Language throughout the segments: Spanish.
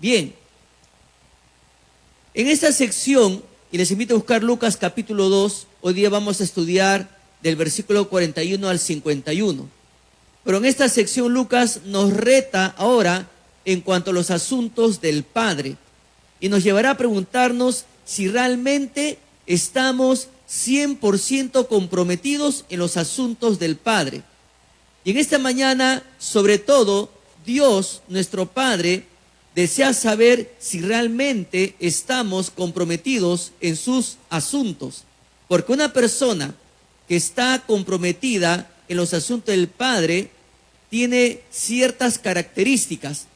Bien, en esta sección, y les invito a buscar Lucas capítulo 2, hoy día vamos a estudiar del versículo 41 al 51. Pero en esta sección Lucas nos reta ahora en cuanto a los asuntos del Padre y nos llevará a preguntarnos si realmente estamos 100% comprometidos en los asuntos del Padre. Y en esta mañana, sobre todo, Dios, nuestro Padre, desea saber si realmente estamos comprometidos en sus asuntos. Porque una persona que está comprometida en los asuntos del Padre tiene ciertas características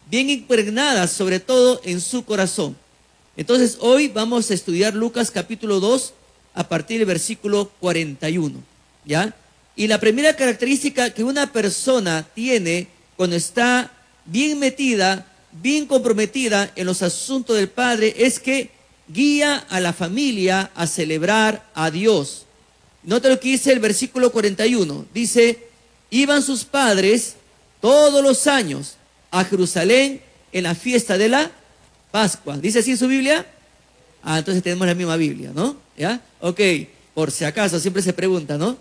bien impregnadas, sobre todo en su corazón. Entonces, hoy vamos a estudiar Lucas capítulo 2 a partir del versículo 41, ¿ya? Y la primera característica que una persona tiene cuando está bien metida, bien comprometida en los asuntos del Padre, es que guía a la familia a celebrar a Dios. Nota lo que dice el versículo 41. Dice, iban sus padres todos los años a Jerusalén en la fiesta de la Pascua. ¿Dice así en su Biblia? Ah, entonces tenemos la misma Biblia, ¿no? ¿Ya? Ok, por si acaso, siempre se pregunta, ¿no?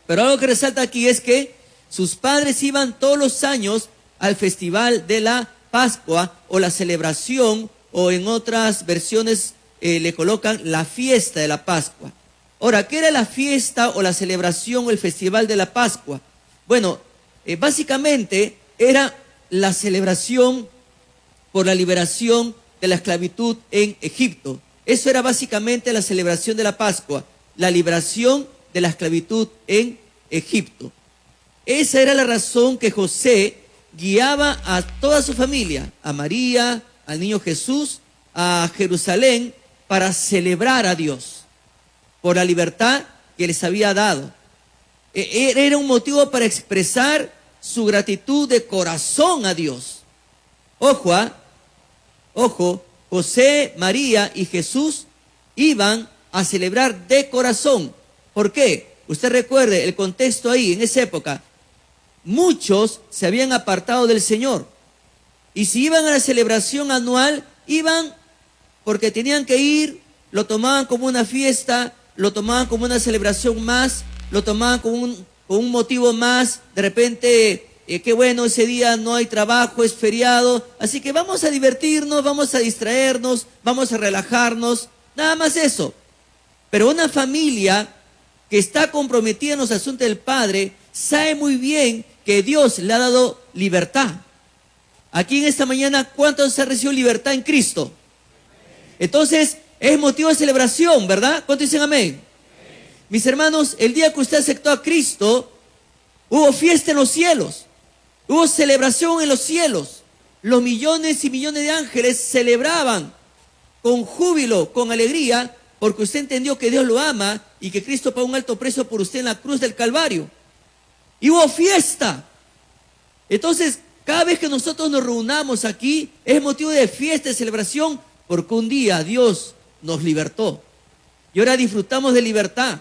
Pero algo que resalta aquí es que sus padres iban todos los años al festival de la Pascua o la celebración, o en otras versiones le colocan la fiesta de la Pascua. Ahora, ¿qué era la fiesta o la celebración o el festival de la Pascua? Bueno, básicamente era la celebración por la liberación de la esclavitud en Egipto. Eso era básicamente la celebración de la Pascua, la liberación de la esclavitud en Egipto. Esa era la razón que José guiaba a toda su familia, a María, al niño Jesús, a Jerusalén, para celebrar a Dios por la libertad que les había dado. Era un motivo para expresar su gratitud de corazón a Dios. Ojo, José, María y Jesús iban a celebrar de corazón. ¿Por qué? Usted recuerde el contexto ahí, en esa época. Muchos se habían apartado del Señor. Y si iban a la celebración anual, iban porque tenían que ir, lo tomaban como una fiesta, lo tomaban como una celebración más, lo tomaban como un motivo más. De repente, qué bueno, ese día no hay trabajo, es feriado, así que vamos a divertirnos, vamos a distraernos, vamos a relajarnos, nada más eso. Pero una familia que está comprometida en los asuntos del Padre sabe muy bien que Dios le ha dado libertad. Aquí en esta mañana, ¿cuántos han recibido libertad en Cristo? Entonces, es motivo de celebración, ¿verdad? ¿Cuántos dicen amén? Mis hermanos, el día que usted aceptó a Cristo, hubo fiesta en los cielos, hubo celebración en los cielos. Los millones y millones de ángeles celebraban con júbilo, con alegría, porque usted entendió que Dios lo ama y que Cristo pagó un alto precio por usted en la cruz del Calvario. Y hubo fiesta. Entonces, cada vez que nosotros nos reunamos aquí, es motivo de fiesta, de celebración, porque un día Dios nos libertó. Y ahora disfrutamos de libertad.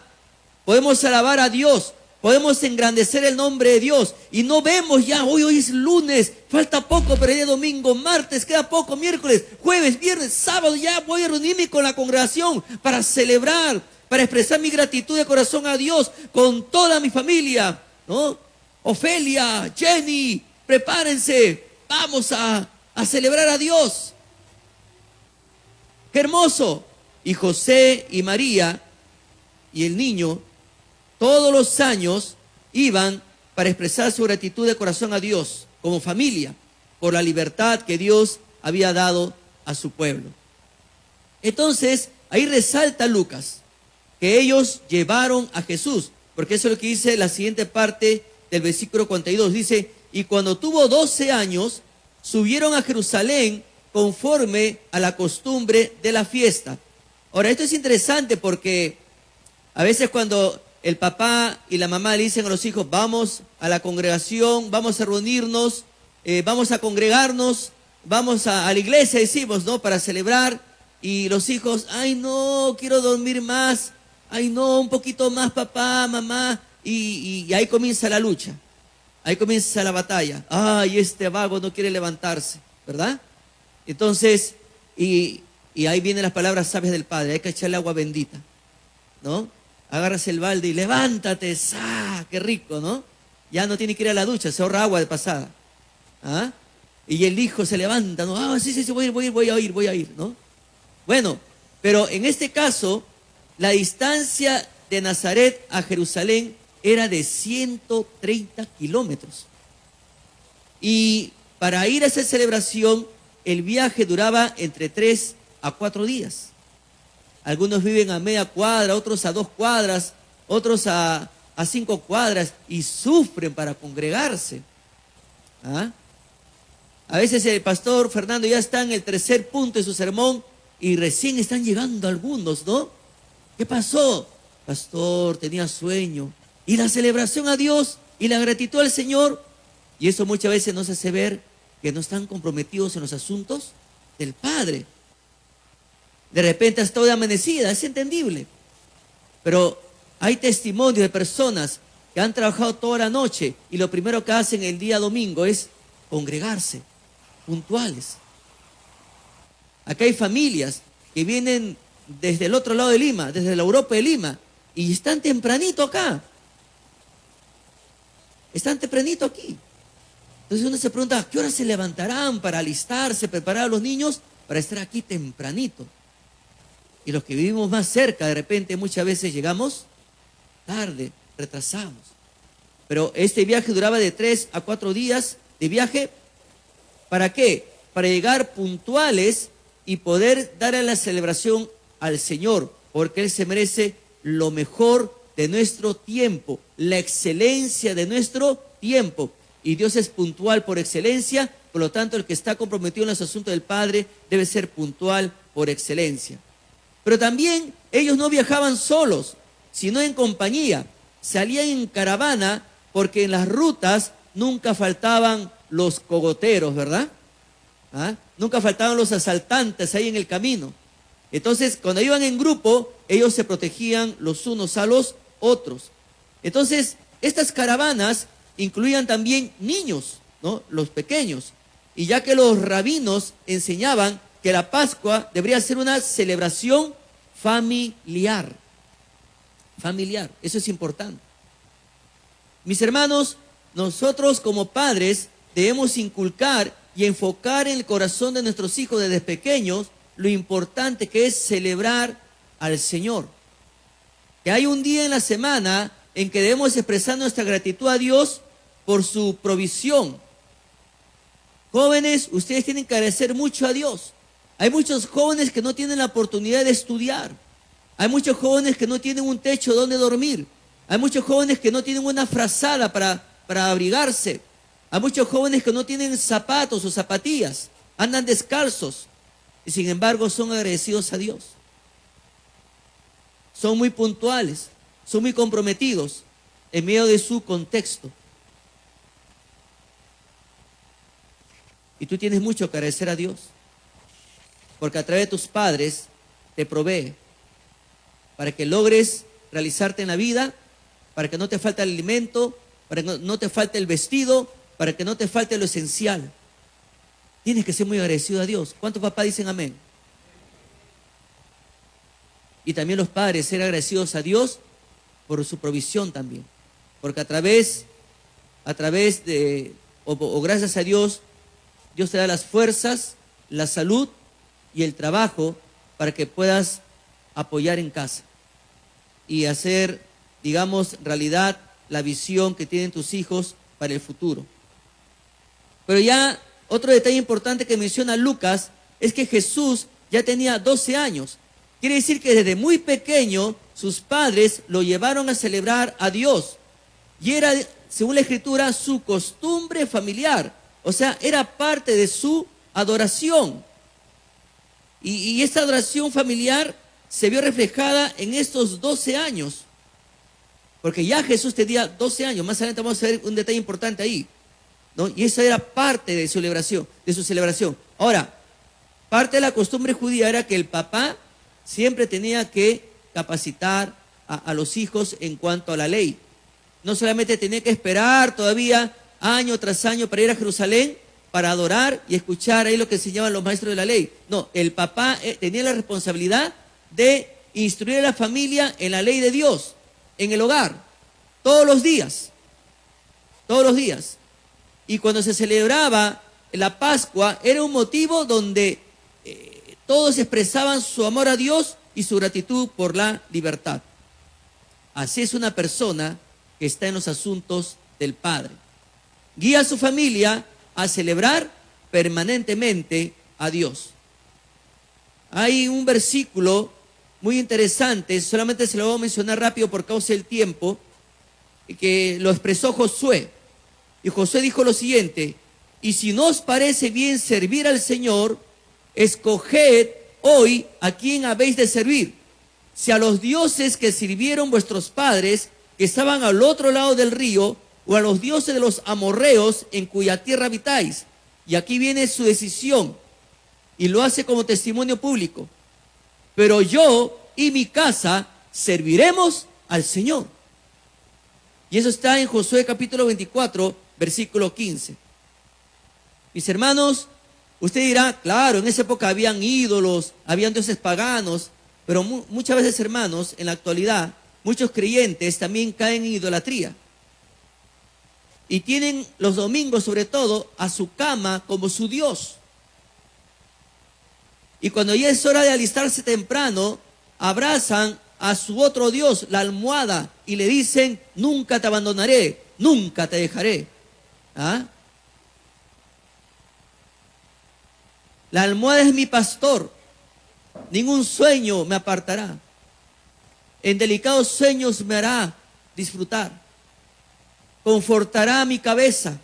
Podemos alabar a Dios, podemos engrandecer el nombre de Dios. Y no vemos ya, hoy es lunes, falta poco para el día domingo, martes, queda poco, miércoles, jueves, viernes, sábado, ya voy a reunirme con la congregación para celebrar, para expresar mi gratitud de corazón a Dios con toda mi familia, ¿no? Ofelia, Jenny, prepárense, vamos a celebrar a Dios. ¡Qué hermoso! Y José y María y el niño todos los años iban para expresar su gratitud de corazón a Dios como familia por la libertad que Dios había dado a su pueblo. Entonces, ahí resalta Lucas que ellos llevaron a Jesús, porque eso es lo que dice la siguiente parte del versículo 42. Dice, y cuando tuvo 12 años, subieron a Jerusalén conforme a la costumbre de la fiesta. Ahora, esto es interesante porque a veces cuando el papá y la mamá le dicen a los hijos, vamos a la congregación, vamos a reunirnos, vamos a congregarnos, vamos a la iglesia, decimos, ¿no? Para celebrar. Y los hijos, ay no, quiero dormir más, ay no, un poquito más papá, mamá. Y ahí comienza la lucha, ahí comienza la batalla. Ay, este vago no quiere levantarse, ¿verdad? Entonces, y ahí vienen las palabras sabias del Padre, hay que echarle agua bendita, ¿no? Agarras el balde y levántate, ¡ah! ¡Qué rico!, ¿no? Ya no tiene que ir a la ducha, se ahorra agua de pasada. ¿Ah? Y el hijo se levanta, ¿no? Ah, sí, voy a ir, ¿no? Bueno, pero en este caso, la distancia de Nazaret a Jerusalén era de 130 kilómetros. Y para ir a esa celebración, el viaje duraba entre 3 a 4 días. Algunos viven a media cuadra, otros a 2 cuadras, otros a 5 cuadras y sufren para congregarse. ¿Ah? A veces el pastor Fernando ya está en el tercer punto de su sermón y recién están llegando algunos, ¿no? ¿Qué pasó? Pastor, tenía sueño. Y la celebración a Dios y la gratitud al Señor. Y eso muchas veces nos hace ver que no están comprometidos en los asuntos del Padre. De repente hasta hoy amanecida, es entendible. Pero hay testimonios de personas que han trabajado toda la noche y lo primero que hacen el día domingo es congregarse, puntuales. Acá hay familias que vienen desde el otro lado de Lima, desde la Europa de Lima, y están tempranito acá. Están tempranito aquí. Entonces uno se pregunta, ¿a qué hora se levantarán para alistarse, preparar a los niños para estar aquí tempranito? Y los que vivimos más cerca, de repente muchas veces llegamos tarde, retrasamos. Pero este viaje duraba de 3 a 4 días de viaje. ¿Para qué? Para llegar puntuales y poder dar a la celebración al Señor, porque Él se merece lo mejor de nuestro tiempo, la excelencia de nuestro tiempo. Y Dios es puntual por excelencia, por lo tanto el que está comprometido en los asuntos del Padre debe ser puntual por excelencia. Pero también ellos no viajaban solos, sino en compañía. Salían en caravana porque en las rutas nunca faltaban los cogoteros, ¿verdad? ¿Ah? Nunca faltaban los asaltantes ahí en el camino. Entonces, cuando iban en grupo, ellos se protegían los unos a los otros. Entonces, estas caravanas incluían también niños, ¿no? Los pequeños. Y ya que los rabinos enseñaban que la Pascua debería ser una celebración familiar. Familiar, eso es importante. Mis hermanos, nosotros como padres debemos inculcar y enfocar en el corazón de nuestros hijos desde pequeños lo importante que es celebrar al Señor. Que hay un día en la semana en que debemos expresar nuestra gratitud a Dios por su provisión. Jóvenes, ustedes tienen que agradecer mucho a Dios. Hay muchos jóvenes que no tienen la oportunidad de estudiar. Hay muchos jóvenes que no tienen un techo donde dormir. Hay muchos jóvenes que no tienen una frazada para abrigarse. Hay muchos jóvenes que no tienen zapatos o zapatillas. Andan descalzos. Y sin embargo son agradecidos a Dios. Son muy puntuales. Son muy comprometidos en medio de su contexto. Y tú tienes mucho que agradecer a Dios. Porque a través de tus padres te provee para que logres realizarte en la vida, para que no te falte el alimento, para que no te falte el vestido, para que no te falte lo esencial. Tienes que ser muy agradecido a Dios. ¿Cuántos papás dicen amén? Y también los padres, ser agradecidos a Dios por su provisión también. Porque a través de, o gracias a Dios, Dios te da las fuerzas, la salud y el trabajo para que puedas apoyar en casa y hacer, digamos, realidad la visión que tienen tus hijos para el futuro. Pero ya otro detalle importante que menciona Lucas es que Jesús ya tenía 12 años. Quiere decir que desde muy pequeño sus padres lo llevaron a celebrar a Dios. Y era, según la Escritura, su costumbre familiar. O sea, era parte de su adoración. Y esta adoración familiar se vio reflejada en estos 12 años. Porque ya Jesús tenía 12 años. Más adelante vamos a ver un detalle importante ahí, ¿no? Y eso era parte de su celebración. Ahora, parte de la costumbre judía era que el papá siempre tenía que capacitar a los hijos en cuanto a la ley. No solamente tenía que esperar todavía año tras año para ir a Jerusalén, para adorar y escuchar ahí lo que enseñaban los maestros de la ley. No, el papá tenía la responsabilidad de instruir a la familia en la ley de Dios, en el hogar, todos los días. Todos los días. Y cuando se celebraba la Pascua, era un motivo donde todos expresaban su amor a Dios y su gratitud por la libertad. Así es una persona que está en los asuntos del Padre. Guía a su familia a celebrar permanentemente a Dios. Hay un versículo muy interesante, solamente se lo voy a mencionar rápido por causa del tiempo, que lo expresó Josué. Y Josué dijo lo siguiente: y si no os parece bien servir al Señor, escoged hoy a quién habéis de servir, si a los dioses que sirvieron vuestros padres, que estaban al otro lado del río, o a los dioses de los amorreos en cuya tierra habitáis. Y aquí viene su decisión, y lo hace como testimonio público: pero yo y mi casa serviremos al Señor. Y eso está en Josué capítulo 24, versículo 15. Mis hermanos, usted dirá, claro, en esa época habían ídolos, habían dioses paganos, pero muchas veces, hermanos, en la actualidad, muchos creyentes también caen en idolatría. Y tienen los domingos, sobre todo, a su cama como su Dios. Y cuando ya es hora de alistarse temprano, abrazan a su otro Dios, la almohada, y le dicen: nunca te abandonaré, nunca te dejaré. ¿Ah? La almohada es mi pastor, ningún sueño me apartará. En delicados sueños me hará disfrutar. Confortará mi cabeza,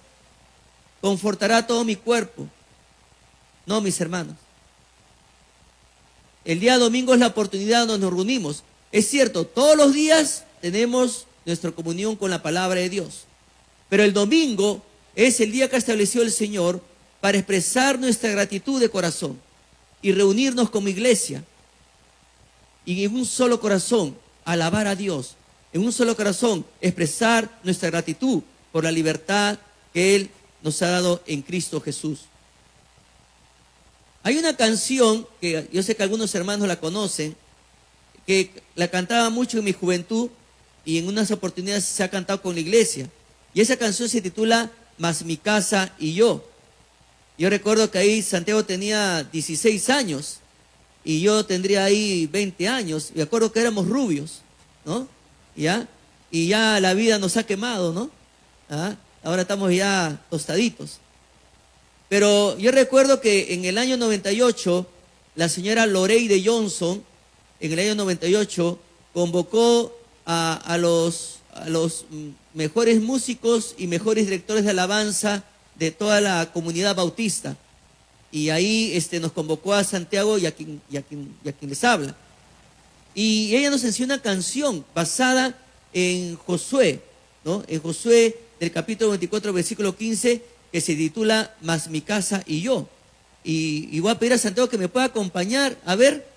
confortará todo mi cuerpo. No, mis hermanos. El día domingo es la oportunidad donde nos reunimos. Es cierto, todos los días tenemos nuestra comunión con la palabra de Dios. Pero el domingo es el día que estableció el Señor para expresar nuestra gratitud de corazón y reunirnos como iglesia. Y en un solo corazón alabar a Dios. En un solo corazón expresar nuestra gratitud por la libertad que Él nos ha dado en Cristo Jesús. Hay una canción que yo sé que algunos hermanos la conocen, que la cantaba mucho en mi juventud y en unas oportunidades se ha cantado con la iglesia. Y esa canción se titula Mas mi casa y yo. Yo recuerdo que ahí Santiago tenía 16 años y yo tendría ahí 20 años. Me acuerdo que éramos rubios, ¿no? ¿Ya? Y ya la vida nos ha quemado, ¿no? ¿Ah? Ahora estamos ya tostaditos. Pero yo recuerdo que en el año 98, la señora Loreide Johnson, en el año 98, convocó a los mejores músicos y mejores directores de alabanza de toda la comunidad bautista. Y ahí nos convocó a Santiago y a quien les habla. Y ella nos enseñó una canción basada en Josué, ¿no? En Josué del capítulo 24, versículo 15, que se titula Mas mi casa y yo. Y voy a pedir a Santiago que me pueda acompañar, a ver.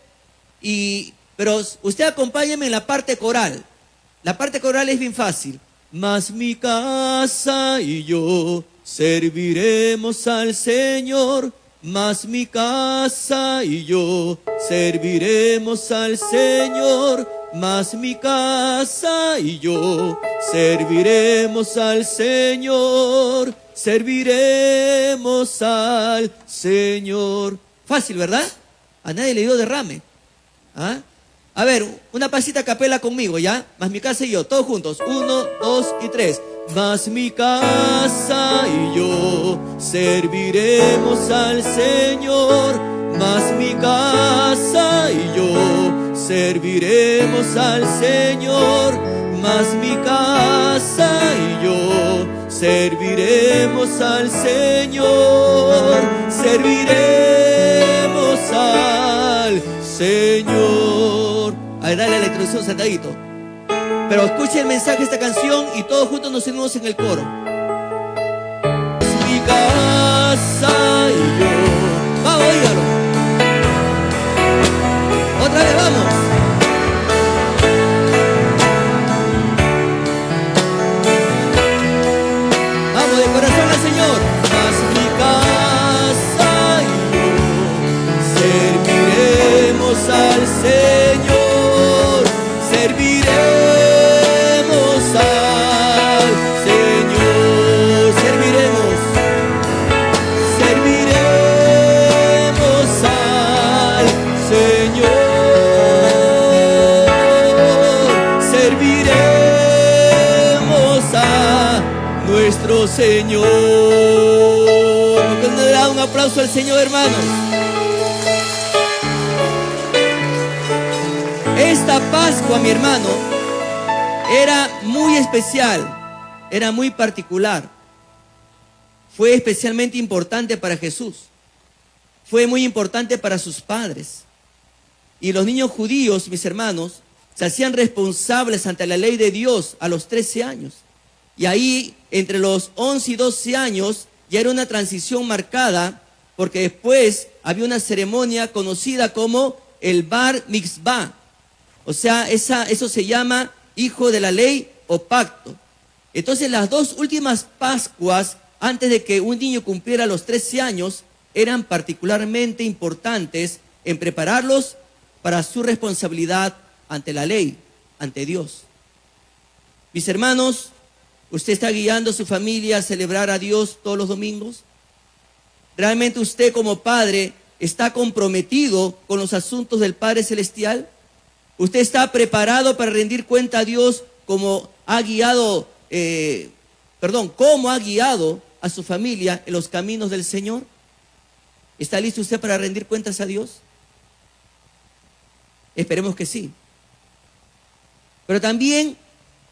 Pero usted acompáñeme en la parte coral. La parte coral es bien fácil. Mas mi casa y yo serviremos al Señor. Mas mi casa y yo serviremos al Señor. Mas mi casa y yo serviremos al Señor. Serviremos al Señor. Fácil, ¿verdad? A nadie le dio derrame. ¿Ah? A ver, una pasita a capela conmigo, ¿ya? Mas mi casa y yo, todos juntos. 1, 2 y 3. Mas mi casa y yo serviremos al Señor. Mas mi casa y yo serviremos al Señor. Mas mi casa y yo serviremos al Señor. Serviremos al Señor. A ver, dale la introducción, sentadito. Pero escuche el mensaje de esta canción y todos juntos nos unimos en el coro. Es mi casa y yo. Vamos, oígalo. Otra vez, vamos. Vamos, de corazón al Señor. Mas mi casa Señor, serviremos al Señor, serviremos al Señor, serviremos a nuestro Señor. ¿Por qué no le da un aplauso al Señor, hermanos? Esta Pascua, mi hermano, era muy especial, era muy particular. Fue especialmente importante para Jesús. Fue muy importante para sus padres. Y los niños judíos, mis hermanos, se hacían responsables ante la ley de Dios a los 13 años. Y ahí, entre los 11 y 12 años, ya era una transición marcada, porque después había una ceremonia conocida como el Bar Mitzvah. O sea, eso se llama hijo de la ley o pacto. Entonces, las dos últimas Pascuas, antes de que un niño cumpliera los 13 años, eran particularmente importantes en prepararlos para su responsabilidad ante la ley, ante Dios. Mis hermanos, ¿usted está guiando a su familia a celebrar a Dios todos los domingos? ¿Realmente usted como padre está comprometido con los asuntos del Padre Celestial? ¿Usted está preparado para rendir cuenta a Dios cómo ha guiado a su familia en los caminos del Señor? ¿Está listo usted para rendir cuentas a Dios? Esperemos que sí. Pero también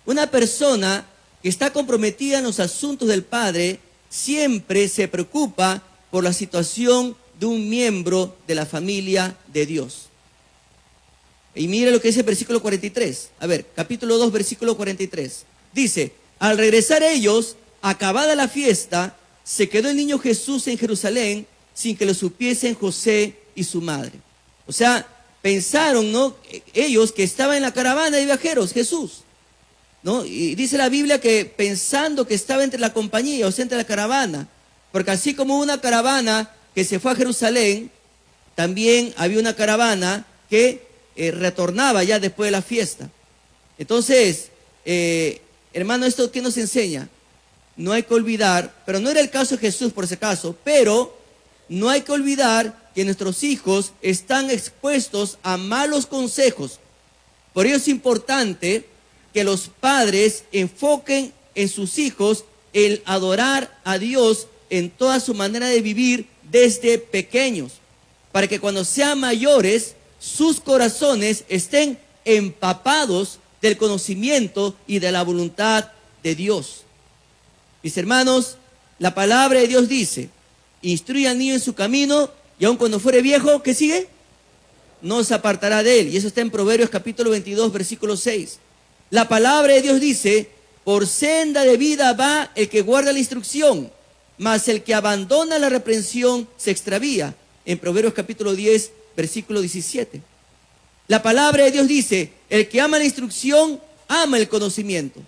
una persona que está comprometida en los asuntos del Padre siempre se preocupa por la situación de un miembro de la familia de Dios. Y mire lo que dice el versículo 43. A ver, capítulo 2, versículo 43. Dice, al regresar ellos, acabada la fiesta, se quedó el niño Jesús en Jerusalén sin que lo supiesen José y su madre. O sea, pensaron, ¿no?, ellos que estaba en la caravana de viajeros, Jesús, ¿no? Y dice la Biblia que pensando que estaba entre la compañía, o sea, entre la caravana, porque así como una caravana que se fue a Jerusalén, también había una caravana que retornaba ya después de la fiesta. Entonces, hermano, ¿esto qué nos enseña? No hay que olvidar, pero no era el caso de Jesús por ese caso, pero no hay que olvidar que nuestros hijos están expuestos a malos consejos. Por ello es importante que los padres enfoquen en sus hijos el adorar a Dios en toda su manera de vivir desde pequeños, para que cuando sean mayores, sus corazones estén empapados del conocimiento y de la voluntad de Dios. Mis hermanos, la palabra de Dios dice, instruye al niño en su camino y aun cuando fuere viejo, ¿qué sigue? No se apartará de él. Y eso está en Proverbios capítulo 22, versículo 6. La palabra de Dios dice, por senda de vida va el que guarda la instrucción, mas el que abandona la reprensión se extravía. En Proverbios capítulo 10, versículo 17. La palabra de Dios dice, el que ama la instrucción, ama el conocimiento.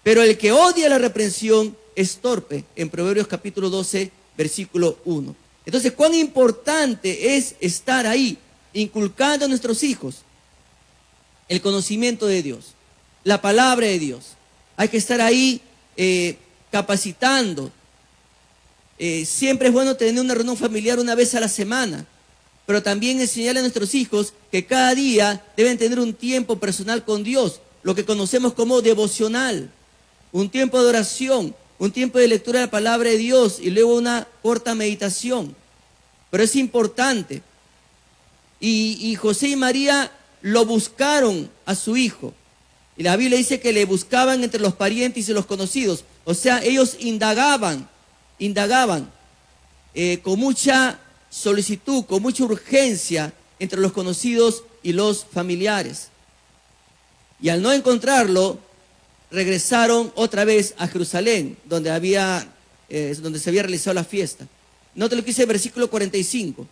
Pero el que odia la reprensión es torpe. En Proverbios capítulo 12, versículo 1. Entonces, cuán importante es estar ahí, inculcando a nuestros hijos el conocimiento de Dios, la palabra de Dios. Hay que estar ahí capacitando. Siempre es bueno tener una reunión familiar una vez a la semana, pero también enseñarle a nuestros hijos que cada día deben tener un tiempo personal con Dios, lo que conocemos como devocional, un tiempo de oración, un tiempo de lectura de la palabra de Dios y luego una corta meditación. Pero es importante. Y José y María lo buscaron a su hijo. Y la Biblia dice que le buscaban entre los parientes y los conocidos. O sea, ellos indagaban con mucha solicitud, con mucha urgencia entre los conocidos y los familiares. Y al no encontrarlo, regresaron otra vez a Jerusalén, donde se había realizado la fiesta. Note lo que dice el versículo 45.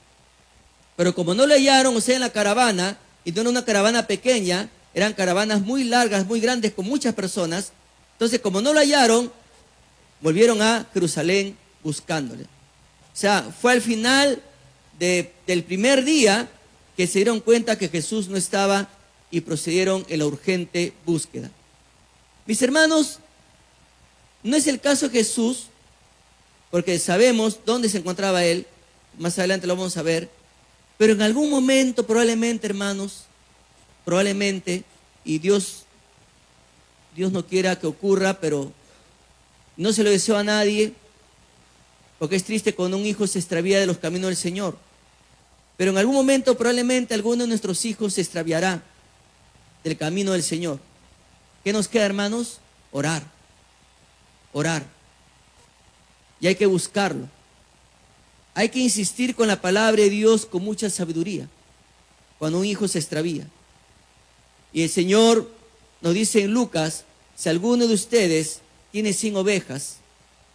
Pero como no le hallaron, o sea, en la caravana, y no era una caravana pequeña, eran caravanas muy largas, muy grandes, con muchas personas. Entonces, como no lo hallaron, volvieron a Jerusalén buscándole. O sea, fue al final del primer día que se dieron cuenta que Jesús no estaba y procedieron en la urgente búsqueda. Mis hermanos, no es el caso de Jesús, porque sabemos dónde se encontraba él, más adelante lo vamos a ver, pero en algún momento probablemente, hermanos, probablemente, y Dios no quiera que ocurra, pero no se lo deseo a nadie, porque es triste cuando un hijo se extravía de los caminos del Señor. Pero en algún momento probablemente alguno de nuestros hijos se extraviará del camino del Señor. ¿Qué nos queda, hermanos? Orar. Orar. Y hay que buscarlo. Hay que insistir con la palabra de Dios con mucha sabiduría cuando un hijo se extravía. Y el Señor nos dice en Lucas, si alguno de ustedes tiene 100 ovejas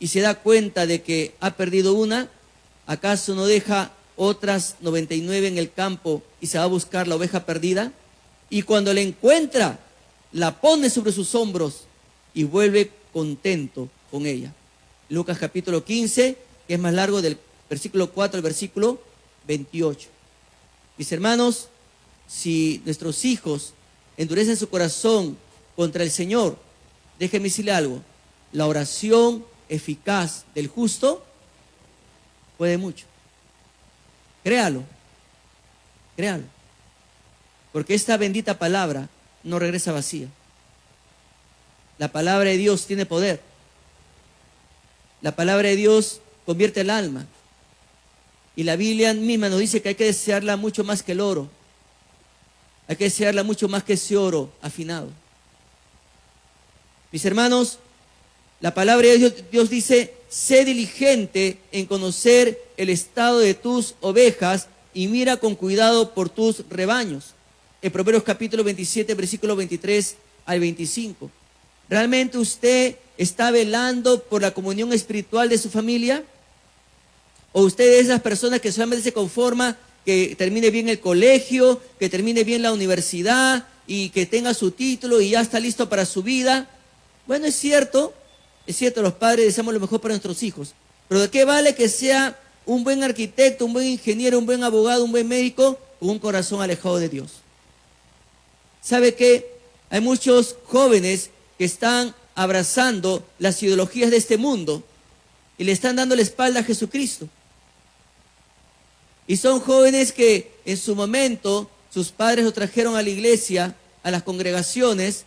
y se da cuenta de que ha perdido una, ¿acaso no deja otras 99 en el campo y se va a buscar la oveja perdida? Y cuando la encuentra, la pone sobre sus hombros y vuelve contento con ella. Lucas capítulo 15, que es más largo, del versículo 4 al versículo 28. Mis hermanos, si nuestros hijos endurecen su corazón contra el Señor, déjenme decirle algo, la oración eficaz del justo puede mucho. Créalo, créalo, porque esta bendita palabra no regresa vacía. La palabra de Dios tiene poder. La palabra de Dios convierte el alma. Y la Biblia misma nos dice que hay que desearla mucho más que el oro. Hay que desearla mucho más que ese oro afinado. Mis hermanos, la palabra de Dios dice, sé diligente en conocer el estado de tus ovejas y mira con cuidado por tus rebaños. En Proverbios capítulo 27, versículo 23 al 25. ¿Realmente usted está velando por la comunión espiritual de su familia? ¿O usted es de esas personas que solamente se conforma que termine bien el colegio, que termine bien la universidad y que tenga su título y ya está listo para su vida? Bueno, es cierto, los padres deseamos lo mejor para nuestros hijos, pero ¿de qué vale que sea un buen arquitecto, un buen ingeniero, un buen abogado, un buen médico con un corazón alejado de Dios? ¿Sabe qué? Hay muchos jóvenes que están abrazando las ideologías de este mundo y le están dando la espalda a Jesucristo. Y son jóvenes que en su momento sus padres los trajeron a la iglesia, a las congregaciones,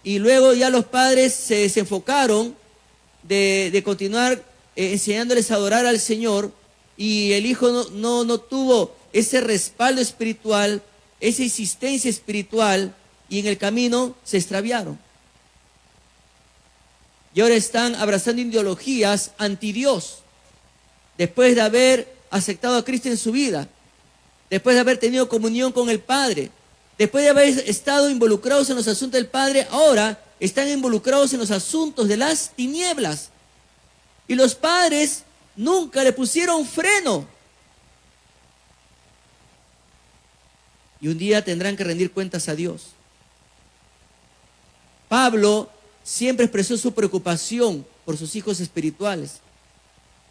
y luego ya los padres se desenfocaron de continuar enseñándoles a adorar al Señor, y el hijo no tuvo ese respaldo espiritual, esa insistencia espiritual, y en el camino se extraviaron. Y ahora están abrazando ideologías anti Dios, después de haber aceptado a Cristo en su vida, después de haber tenido comunión con el Padre, después de haber estado involucrados en los asuntos del Padre, ahora están involucrados en los asuntos de las tinieblas. Y los padres nunca le pusieron freno. Y un día tendrán que rendir cuentas a Dios. Pablo siempre expresó su preocupación por sus hijos espirituales,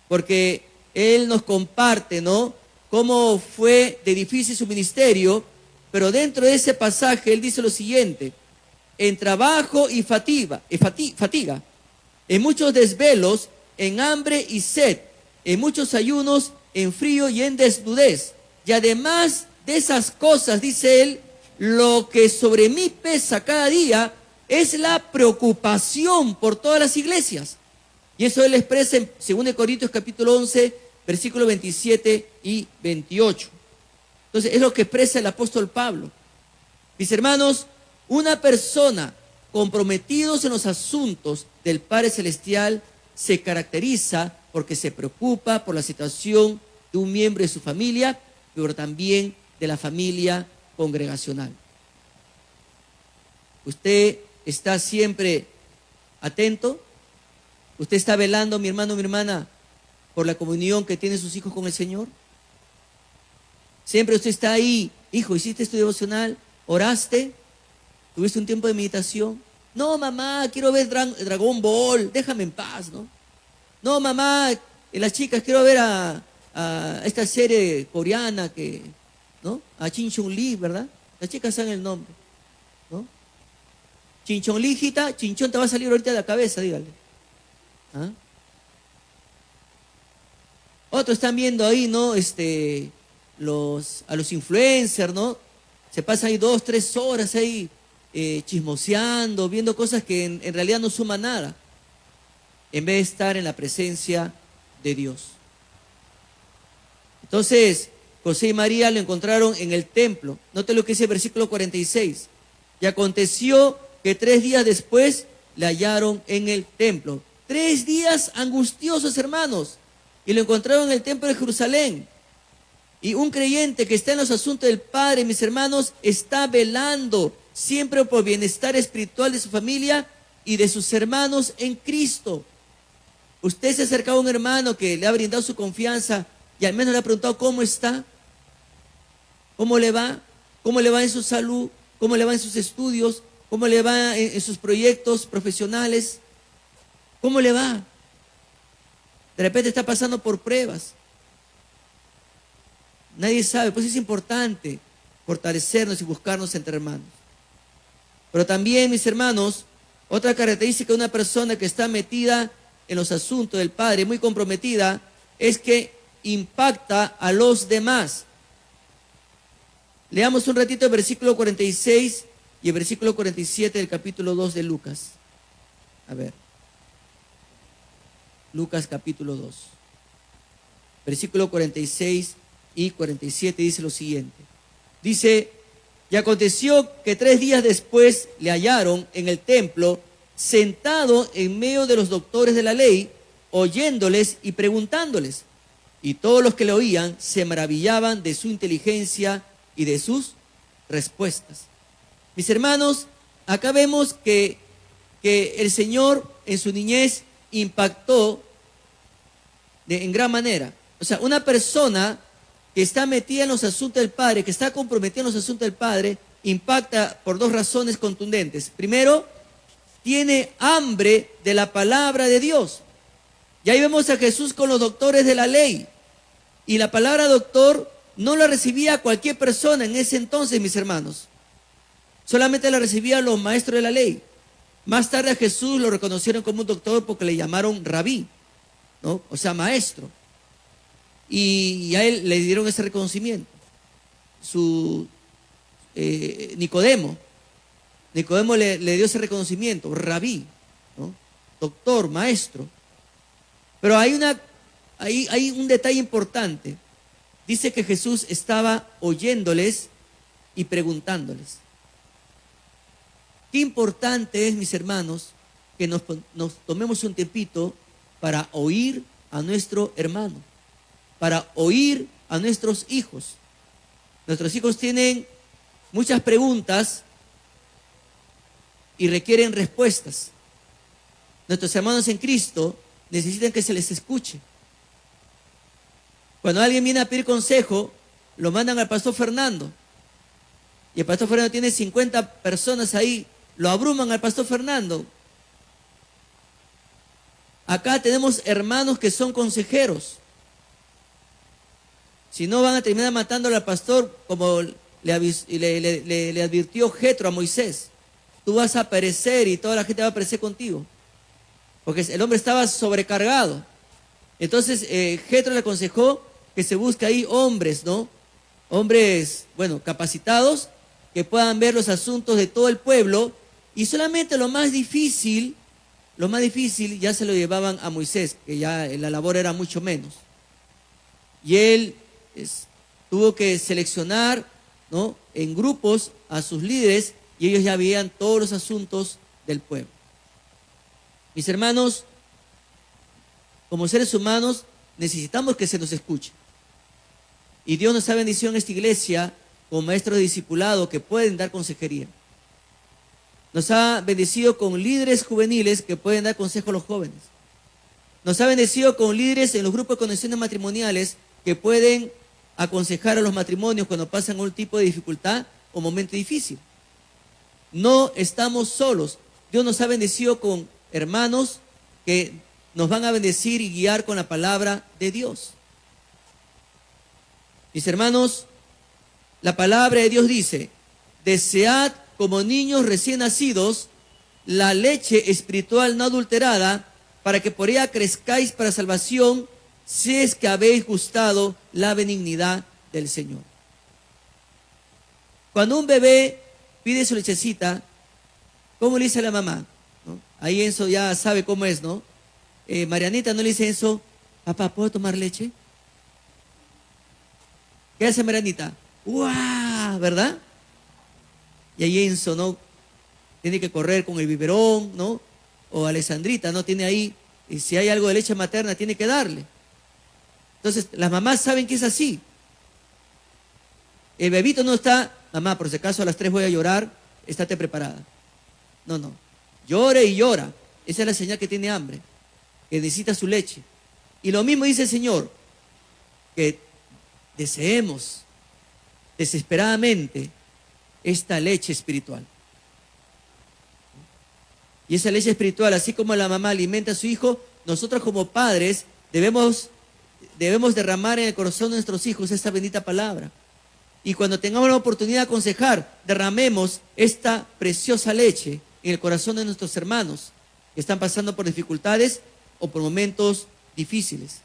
porque él nos comparte, ¿no?, cómo fue de difícil su ministerio, pero dentro de ese pasaje él dice lo siguiente: en trabajo y fatiga, en muchos desvelos, en hambre y sed, en muchos ayunos, en frío y en desnudez. Y además de esas cosas, dice él, lo que sobre mí pesa cada día es la preocupación por todas las iglesias. Y eso él expresa en 2 Corintios capítulo 11, versículos 27 y 28. Entonces es lo que expresa el apóstol Pablo. Mis hermanos, una persona comprometidos en los asuntos del Padre Celestial se caracteriza porque se preocupa por la situación de un miembro de su familia, pero también de la familia congregacional. ¿Usted está siempre atento? ¿Usted está velando, mi hermano, mi hermana, por la comunión que tienen sus hijos con el Señor? Siempre usted está ahí: hijo, ¿hiciste tu devocional? ¿Oraste? ¿Tuviste un tiempo de meditación? No, mamá, quiero ver Dragon Ball, déjame en paz, ¿no? No, mamá, las chicas, quiero ver a esta serie coreana que ¿no? A Chin Chong Li, ¿verdad? Las chicas saben el nombre, ¿no? Chin Chong Li, hijita, Chinchón te va a salir ahorita de la cabeza, dígale. ¿Ah? Otros están viendo ahí, ¿no? A los influencers, ¿no? Se pasan ahí 2, 3 horas ahí chismoseando, viendo cosas que en realidad no suman nada, en vez de estar en la presencia de Dios. Entonces, José y María lo encontraron en el templo. Note lo que dice el versículo 46. Y aconteció que 3 días después le hallaron en el templo. 3 días angustiosos, hermanos. Y lo encontraron en el templo de Jerusalén. Y un creyente que está en los asuntos del Padre, mis hermanos, está velando siempre por bienestar espiritual de su familia y de sus hermanos en Cristo. Usted se ha acercado a un hermano que le ha brindado su confianza y al menos le ha preguntado cómo está, cómo le va en su salud, cómo le va en sus estudios, cómo le va en sus proyectos profesionales, cómo le va. De repente está pasando por pruebas. Nadie sabe, pues es importante fortalecernos y buscarnos entre hermanos. Pero también, mis hermanos, otra característica de una persona que está metida en los asuntos del Padre, muy comprometida, es que impacta a los demás. Leamos un ratito el versículo 46 y el versículo 47 del capítulo 2 de Lucas. A ver. Lucas capítulo 2. Versículo 46 y 47 dice lo siguiente. Dice, y aconteció que 3 días después le hallaron en el templo, sentado en medio de los doctores de la ley, oyéndoles y preguntándoles. Y todos los que le oían se maravillaban de su inteligencia y de sus respuestas. Mis hermanos, acá vemos que el Señor en su niñez impactó en gran manera. O sea, una persona que está metida en los asuntos del Padre, que está comprometida en los asuntos del Padre, impacta por 2 razones contundentes. Primero, tiene hambre de la palabra de Dios. Y ahí vemos a Jesús con los doctores de la ley. Y la palabra doctor no la recibía cualquier persona en ese entonces, mis hermanos. Solamente la recibían los maestros de la ley. Más tarde a Jesús lo reconocieron como un doctor porque le llamaron rabí, ¿no? O sea, maestro. Y a él le dieron ese reconocimiento. Nicodemo le dio ese reconocimiento, rabí, ¿no? Doctor, maestro. Pero hay un detalle importante. Dice que Jesús estaba oyéndoles y preguntándoles. Qué importante es, mis hermanos, que nos tomemos un tiempito para oír a nuestro hermano, para oír a nuestros hijos. Nuestros hijos tienen muchas preguntas y requieren respuestas. Nuestros hermanos en Cristo necesitan que se les escuche. Cuando alguien viene a pedir consejo, lo mandan al pastor Fernando. Y el pastor Fernando tiene 50 personas ahí, lo abruman al pastor Fernando. Acá tenemos hermanos que son consejeros. Si no, van a terminar matándole al pastor, como le advirtió Jetro a Moisés. Tú vas a perecer y toda la gente va a perecer contigo. Porque el hombre estaba sobrecargado. Entonces, Jetro le aconsejó que se busque ahí hombres, ¿no? Hombres, bueno, capacitados, que puedan ver los asuntos de todo el pueblo. Y solamente lo más difícil ya se lo llevaban a Moisés, que ya la labor era mucho menos. Y él tuvo que seleccionar, ¿no?, en grupos a sus líderes, y ellos ya veían todos los asuntos del pueblo. Mis hermanos, como seres humanos, necesitamos que se nos escuche. Y Dios nos ha bendecido en esta iglesia con maestros de discipulado que pueden dar consejería. Nos ha bendecido con líderes juveniles que pueden dar consejo a los jóvenes. Nos ha bendecido con líderes en los grupos de conexiones matrimoniales que pueden aconsejar a los matrimonios cuando pasan un tipo de dificultad o momento difícil. No estamos solos. Dios nos ha bendecido con hermanos que nos van a bendecir y guiar con la palabra de Dios. Mis hermanos, La palabra de Dios dice: desead como niños recién nacidos la leche espiritual no adulterada, para que por ella crezcáis para salvación, si es que habéis gustado la benignidad del Señor. Cuando un bebé pide su lechecita, ¿cómo le dice a la mamá? ¿No? Ahí Enzo ya sabe cómo es, ¿no? Marianita no le dice Enzo: papá, ¿puedo tomar leche? ¿Qué hace Marianita? ¡Guau! ¿Verdad? Y ahí Enzo, ¿no? Tiene que correr con el biberón, ¿no? O Alessandrita, ¿no? Tiene ahí, y si hay algo de leche materna, tiene que darle. Entonces, las mamás saben que es así. El bebito no está: mamá, por si acaso a las 3 voy a llorar, estate preparada. No, no. Llore y llora. Esa es la señal que tiene hambre, que necesita su leche. Y lo mismo dice el Señor, que deseemos desesperadamente esta leche espiritual. Y esa leche espiritual, así como la mamá alimenta a su hijo, nosotros como padres debemos derramar en el corazón de nuestros hijos esta bendita palabra. Y cuando tengamos la oportunidad de aconsejar, derramemos esta preciosa leche en el corazón de nuestros hermanos que están pasando por dificultades o por momentos difíciles.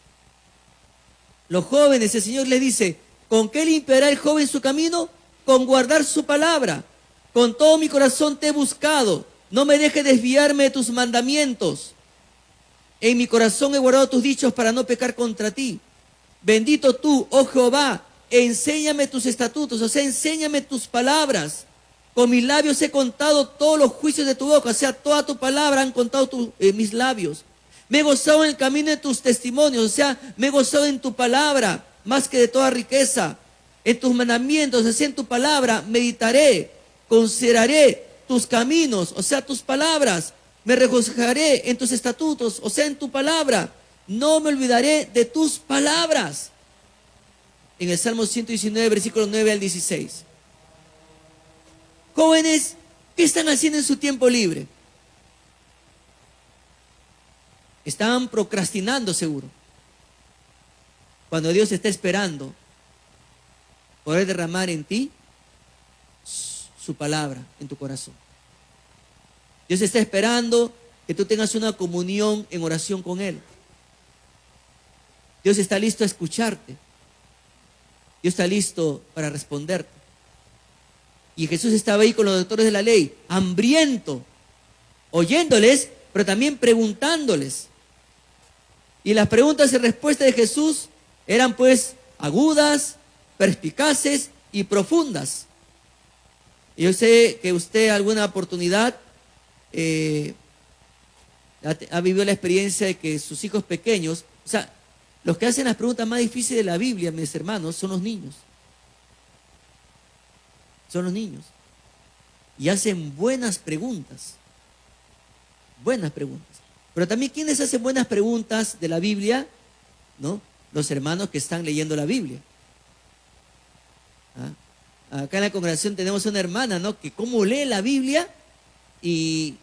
Los jóvenes, el Señor les dice: ¿con qué limpiará el joven su camino? Con guardar su palabra. Con todo mi corazón te he buscado. No me dejes desviarme de tus mandamientos. En mi corazón he guardado tus dichos para no pecar contra ti. Bendito tú, oh Jehová, enséñame tus estatutos, o sea, enséñame tus palabras. Con mis labios he contado todos los juicios de tu boca, o sea, toda tu palabra han contado mis labios. Me he gozado en el camino de tus testimonios, o sea, me he gozado en tu palabra, más que de toda riqueza. En tus mandamientos, o sea, en tu palabra meditaré, consideraré tus caminos, o sea, tus palabras. Me regocijaré en tus estatutos, o sea, en tu palabra. No me olvidaré de tus palabras. En el Salmo 119, versículos 9 al 16. Jóvenes, ¿qué están haciendo en su tiempo libre? Están procrastinando, seguro. Cuando Dios está esperando poder derramar en ti su palabra en tu corazón. Dios está esperando que tú tengas una comunión en oración con Él. Dios está listo a escucharte. Dios está listo para responderte. Y Jesús estaba ahí con los doctores de la ley, hambriento, oyéndoles, pero también preguntándoles. Y las preguntas y respuestas de Jesús eran pues agudas, perspicaces y profundas. Y yo sé que usted alguna oportunidad ha vivido la experiencia de que sus hijos pequeños, o sea, los que hacen las preguntas más difíciles de la Biblia, mis hermanos, son los niños. Son los niños. Y hacen buenas preguntas. Buenas preguntas. Pero también, ¿quiénes hacen buenas preguntas de la Biblia? ¿No? Los hermanos que están leyendo la Biblia. Acá en la congregación tenemos una hermana, ¿no? Que cómo lee la Biblia y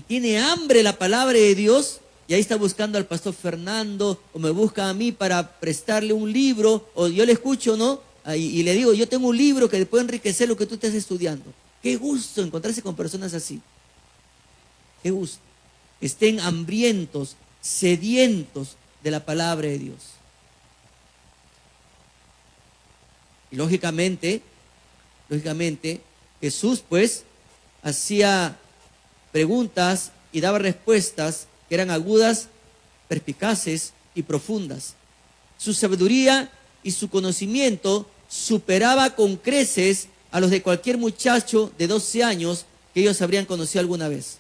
tiene hambre la palabra de Dios, y ahí está buscando al pastor Fernando, o me busca a mí para prestarle un libro, o yo le escucho, ¿no? Y le digo: yo tengo un libro que puede enriquecer lo que tú estés estudiando. Qué gusto encontrarse con personas así. Qué gusto. Estén hambrientos, sedientos de la palabra de Dios. Y lógicamente, Jesús pues hacía preguntas y daba respuestas que eran agudas, perspicaces y profundas. Su sabiduría y su conocimiento superaba con creces a los de cualquier muchacho de 12 años que ellos habrían conocido alguna vez.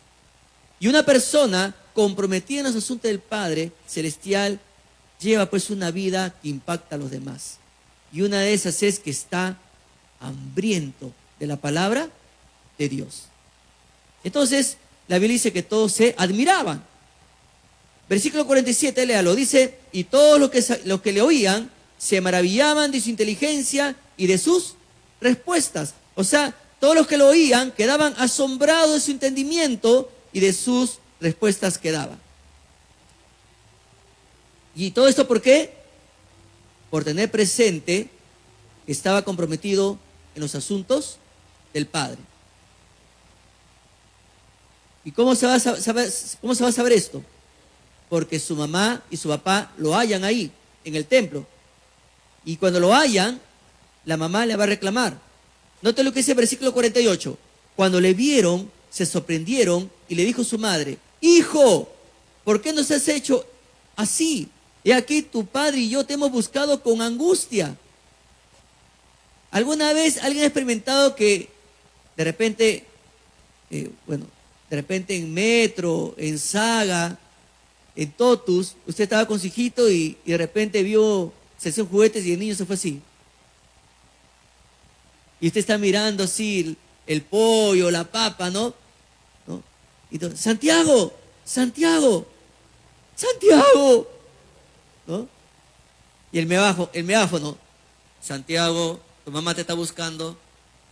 Y una persona comprometida en los asuntos del Padre Celestial lleva pues una vida que impacta a los demás. Y una de esas es que está hambriento de la palabra de Dios. Entonces, la Biblia dice que todos se admiraban. Versículo 47, léalo, dice: y todos los que le oían se maravillaban de su inteligencia y de sus respuestas. O sea, todos los que lo oían quedaban asombrados de su entendimiento y de sus respuestas que daba. ¿Y todo esto por qué? Por tener presente que estaba comprometido en los asuntos del Padre. ¿Y cómo se va a saber esto? Porque su mamá y su papá lo hallan ahí, en el templo. Y cuando lo hallan, la mamá le va a reclamar. Note lo que dice el versículo 48. Cuando le vieron, se sorprendieron y le dijo su madre: hijo, ¿por qué nos has hecho así? He aquí tu padre y yo te hemos buscado con angustia. ¿Alguna vez alguien ha experimentado que de repente, de repente en Metro, en Saga, en Totus, usted estaba con su hijito y de repente vio sección juguetes y el niño se fue así? Y usted está mirando así el pollo, la papa, ¿no? Y entonces, Santiago, Santiago, Santiago, ¿no? Y el megáfono, Santiago, tu mamá te está buscando.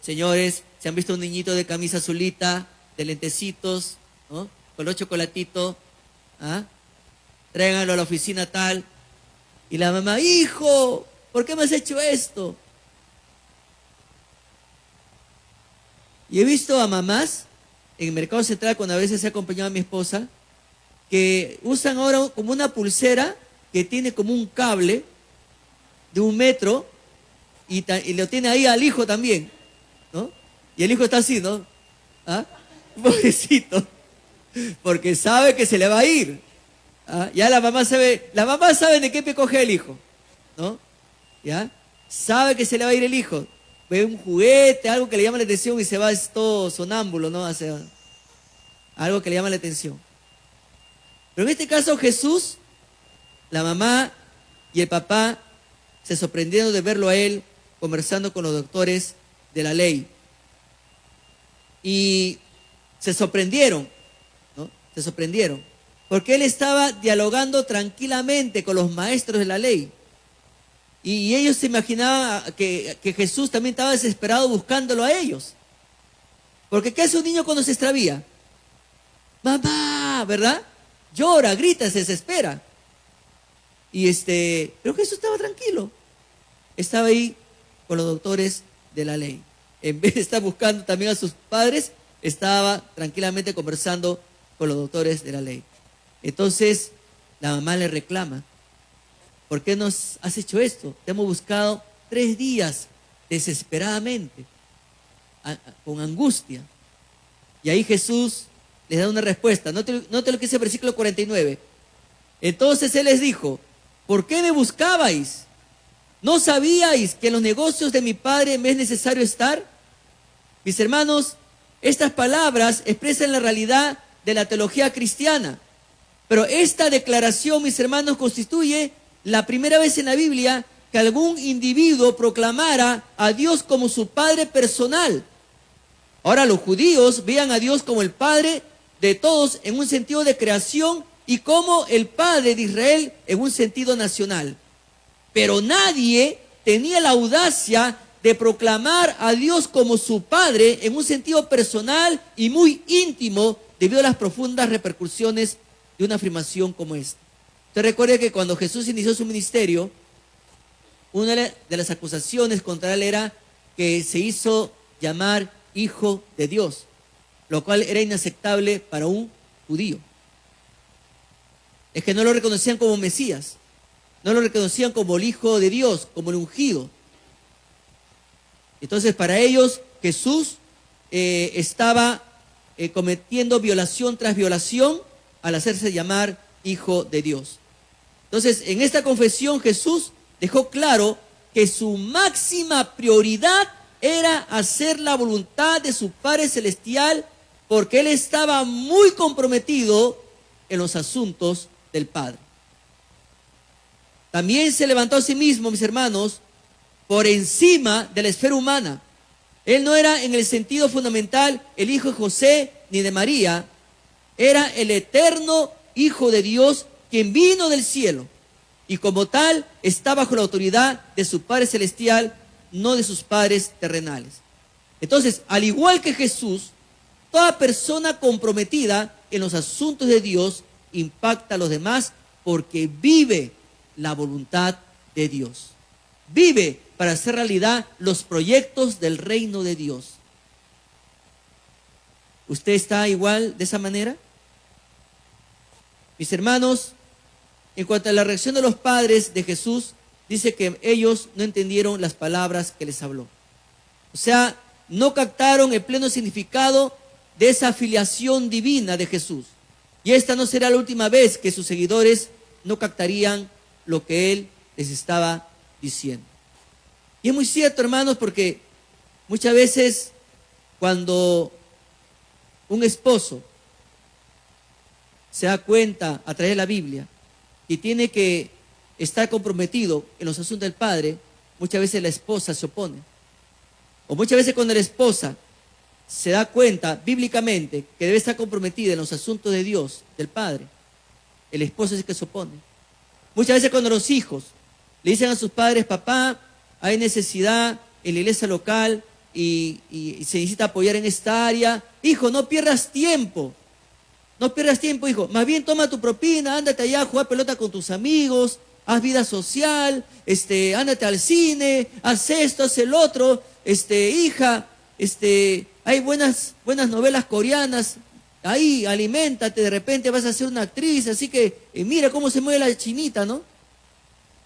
Señores, ¿se han visto un niñito de camisa azulita, de lentecitos, ¿no? Con los chocolatitos? ¿Ah? Tráiganlo a la oficina tal. Y la mamá: hijo, ¿por qué me has hecho esto? Y he visto a mamás en el Mercado Central, cuando a veces he acompañado a mi esposa, que usan ahora como una pulsera que tiene como un cable de 1 metro y lo tiene ahí al hijo también, ¿no? Y el hijo está así, ¿no? ¿Ah? Pobrecito, porque sabe que se le va a ir. ¿Ah? Ya la mamá sabe de qué pie coge el hijo, ¿no? ¿Ya? Sabe que se le va a ir el hijo. Ve un juguete, algo que le llama la atención y se va, es todo sonámbulo, ¿no? Hace algo que le llama la atención. Pero en este caso Jesús, la mamá y el papá se sorprendieron de verlo a él conversando con los doctores de la ley. Y se sorprendieron, ¿no? Se sorprendieron, porque él estaba dialogando tranquilamente con los maestros de la ley. Y ellos se imaginaban que Jesús también estaba desesperado buscándolo a ellos. Porque ¿qué hace un niño cuando se extravía? Mamá, ¿verdad? Llora, grita, se desespera. Pero Jesús estaba tranquilo. Estaba ahí con los doctores de la ley. En vez de estar buscando también a sus padres, estaba tranquilamente conversando con los doctores de la ley. Entonces, la mamá le reclama: ¿por qué nos has hecho esto? Te hemos buscado 3 días desesperadamente, con angustia. Y ahí Jesús les da una respuesta. Note lo que dice el versículo 49. Entonces él les dijo: ¿por qué me buscabais? ¿No sabíais que en los negocios de mi Padre me es necesario estar? Mis hermanos, estas palabras expresan la realidad de la teología cristiana. Pero esta declaración, mis hermanos, constituye la primera vez en la Biblia que algún individuo proclamara a Dios como su Padre personal. Ahora, los judíos veían a Dios como el Padre de todos en un sentido de creación y como el Padre de Israel en un sentido nacional. Pero nadie tenía la audacia de proclamar a Dios como su Padre en un sentido personal y muy íntimo, debido a las profundas repercusiones de una afirmación como esta. Usted recuerda que cuando Jesús inició su ministerio, una de las acusaciones contra él era que se hizo llamar Hijo de Dios, lo cual era inaceptable para un judío. Es que no lo reconocían como Mesías, no lo reconocían como el Hijo de Dios, como el ungido. Entonces, para ellos, Jesús estaba cometiendo violación tras violación al hacerse llamar Hijo de Dios. Entonces, en esta confesión Jesús dejó claro que su máxima prioridad era hacer la voluntad de su Padre Celestial, porque él estaba muy comprometido en los asuntos del Padre. También se levantó a sí mismo, mis hermanos, por encima de la esfera humana. Él no era en el sentido fundamental el hijo de José ni de María, era el eterno Hijo de Dios, quien vino del cielo, y como tal está bajo la autoridad de su Padre Celestial, no de sus padres terrenales. Entonces, al igual que Jesús, toda persona comprometida en los asuntos de Dios impacta a los demás porque vive la voluntad de Dios. Vive para hacer realidad los proyectos del reino de Dios. ¿Usted está igual de esa manera? Mis hermanos, en cuanto a la reacción de los padres de Jesús, dice que ellos no entendieron las palabras que les habló. O sea, no captaron el pleno significado de esa afiliación divina de Jesús. Y esta no será la última vez que sus seguidores no captarían lo que Él les estaba diciendo. Y es muy cierto, hermanos, porque muchas veces cuando un esposo se da cuenta a través de la Biblia y tiene que estar comprometido en los asuntos del padre, muchas veces la esposa se opone. O muchas veces cuando la esposa se da cuenta bíblicamente que debe estar comprometida en los asuntos de Dios, del padre, el esposo es el que se opone. Muchas veces cuando los hijos le dicen a sus padres: papá, hay necesidad en la iglesia local y se necesita apoyar en esta área. Hijo, no pierdas tiempo. No pierdas tiempo, hijo. Más bien toma tu propina, ándate allá a jugar pelota con tus amigos, haz vida social, ándate al cine, haz esto, haz el otro. Hija, hay buenas novelas coreanas, ahí aliméntate, de repente vas a ser una actriz, así que mira cómo se mueve la chinita, ¿no?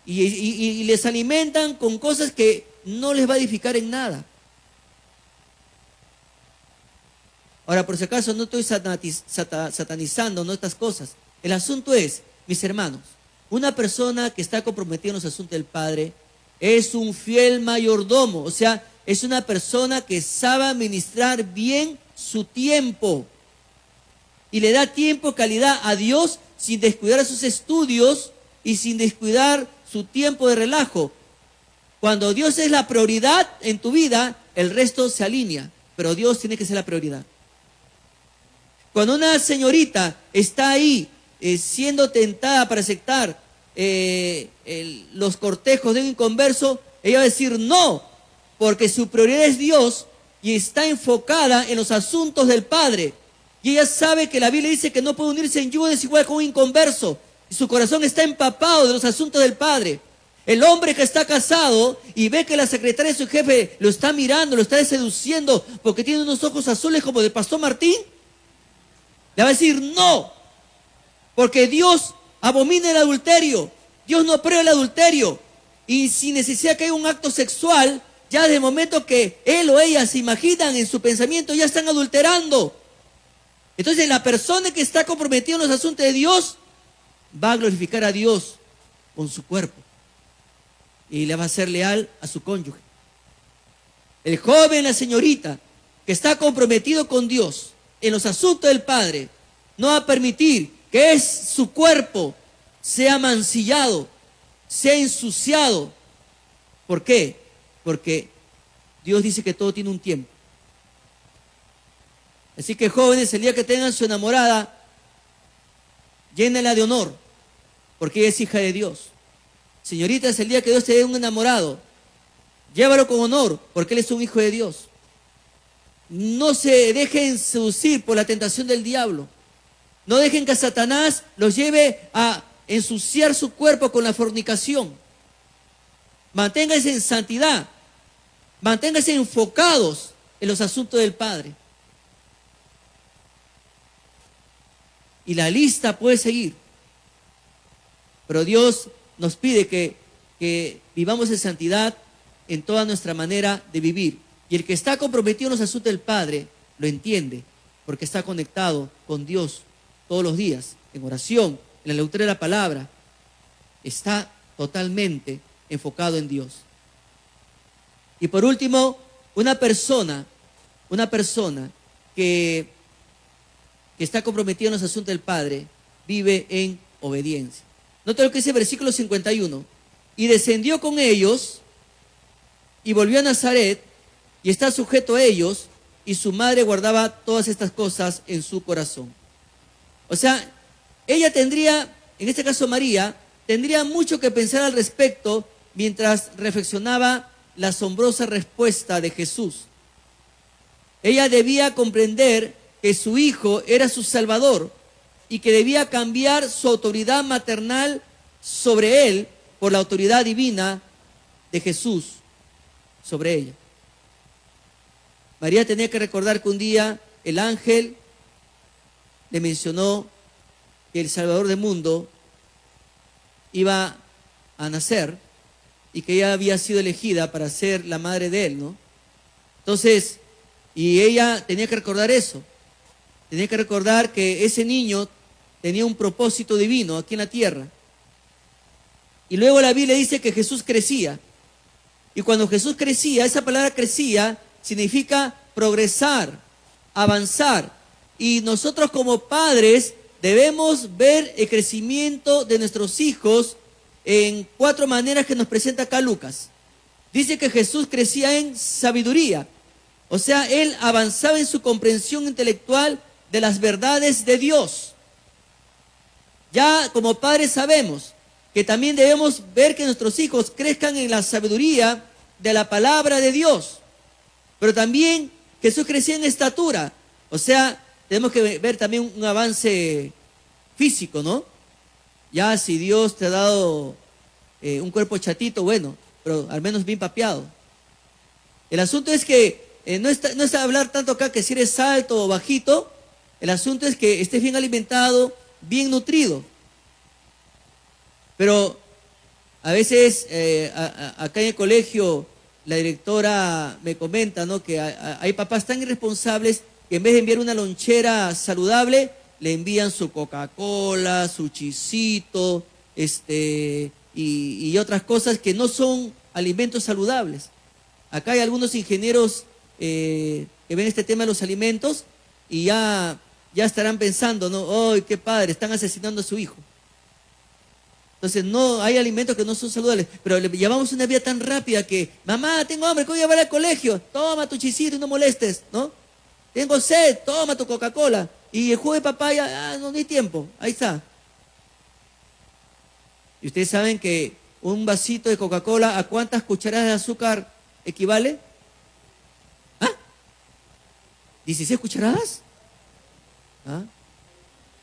Y les alimentan con cosas que no les va a edificar en nada. Ahora, por si acaso, no estoy satanizando, ¿no?, estas cosas. El asunto es, mis hermanos, una persona que está comprometida en los asuntos del Padre es un fiel mayordomo, o sea, es una persona que sabe administrar bien su tiempo y le da tiempo y calidad a Dios sin descuidar sus estudios y sin descuidar su tiempo de relajo. Cuando Dios es la prioridad en tu vida, el resto se alinea, pero Dios tiene que ser la prioridad. Cuando una señorita está ahí siendo tentada para aceptar los cortejos de un inconverso, ella va a decir no, porque su prioridad es Dios y está enfocada en los asuntos del Padre. Y ella sabe que la Biblia dice que no puede unirse en yugo desigual con un inconverso. Y su corazón está empapado de los asuntos del Padre. El hombre que está casado y ve que la secretaria de su jefe lo está mirando, lo está seduciendo porque tiene unos ojos azules como del pastor Martín, le va a decir no, porque Dios abomina el adulterio. Dios no aprueba el adulterio. Y sin necesidad que haya un acto sexual, ya desde el momento que él o ella se imaginan en su pensamiento, ya están adulterando. Entonces la persona que está comprometida en los asuntos de Dios va a glorificar a Dios con su cuerpo y le va a ser leal a su cónyuge. El joven, la señorita que está comprometido con Dios en los asuntos del Padre, no va a permitir que su cuerpo sea mancillado, sea ensuciado. ¿Por qué? Porque Dios dice que todo tiene un tiempo. Así que jóvenes, el día que tengan su enamorada, llénenla de honor, porque ella es hija de Dios. Señoritas, el día que Dios te dé un enamorado, llévalo con honor, porque él es un hijo de Dios. No se dejen seducir por la tentación del diablo. No dejen que Satanás los lleve a ensuciar su cuerpo con la fornicación. Manténganse en santidad. Manténganse enfocados en los asuntos del Padre. Y la lista puede seguir. Pero Dios nos pide que vivamos en santidad en toda nuestra manera de vivir. Y el que está comprometido en los asuntos del Padre lo entiende, porque está conectado con Dios todos los días, en oración, en la lectura de la palabra. Está totalmente enfocado en Dios. Y por último, una persona que está comprometida en los asuntos del Padre vive en obediencia. Nota lo que dice el versículo 51. Y descendió con ellos y volvió a Nazaret y está sujeto a ellos, y su madre guardaba todas estas cosas en su corazón. O sea, ella tendría, en este caso María, tendría mucho que pensar al respecto mientras reflexionaba la asombrosa respuesta de Jesús. Ella debía comprender que su hijo era su Salvador y que debía cambiar su autoridad maternal sobre él por la autoridad divina de Jesús, sobre ella. María tenía que recordar que un día el ángel le mencionó que el Salvador del mundo iba a nacer y que ella había sido elegida para ser la madre de él, ¿no? Entonces, y ella tenía que recordar eso. Tenía que recordar que ese niño tenía un propósito divino aquí en la tierra. Y luego la Biblia dice que Jesús crecía. Y cuando Jesús crecía, esa palabra crecía significa progresar, avanzar. Y nosotros como padres debemos ver el crecimiento de nuestros hijos en 4 maneras que nos presenta acá Lucas. Dice que Jesús crecía en sabiduría. O sea, él avanzaba en su comprensión intelectual de las verdades de Dios. Ya como padres sabemos que también debemos ver que nuestros hijos crezcan en la sabiduría de la palabra de Dios. Pero también Jesús crecía en estatura. O sea, tenemos que ver también un avance físico, ¿no? Ya si Dios te ha dado un cuerpo chatito, bueno, pero al menos bien papeado. El asunto es que no está hablar tanto acá que si eres alto o bajito. El asunto es que estés bien alimentado, bien nutrido. Pero a veces acá en el colegio la directora me comenta, ¿no?, que hay papás tan irresponsables que en vez de enviar una lonchera saludable, le envían su Coca-Cola, su chisito, y otras cosas que no son alimentos saludables. Acá hay algunos ingenieros que ven este tema de los alimentos y ya estarán pensando, ¿no? ¡Ay, qué padre! Están asesinando a su hijo. Entonces, no, hay alimentos que no son saludables, pero le llevamos una vida tan rápida que, mamá, tengo hambre, ¿cómo voy a llevar al colegio? Toma tu chisito y no molestes, ¿no? Tengo sed, toma tu Coca-Cola. Y el jugo de papaya, no hay tiempo, ahí está. Y ustedes saben que un vasito de Coca-Cola, ¿a cuántas cucharadas de azúcar equivale? ¿Ah? ¿16 cucharadas? ¿Ah?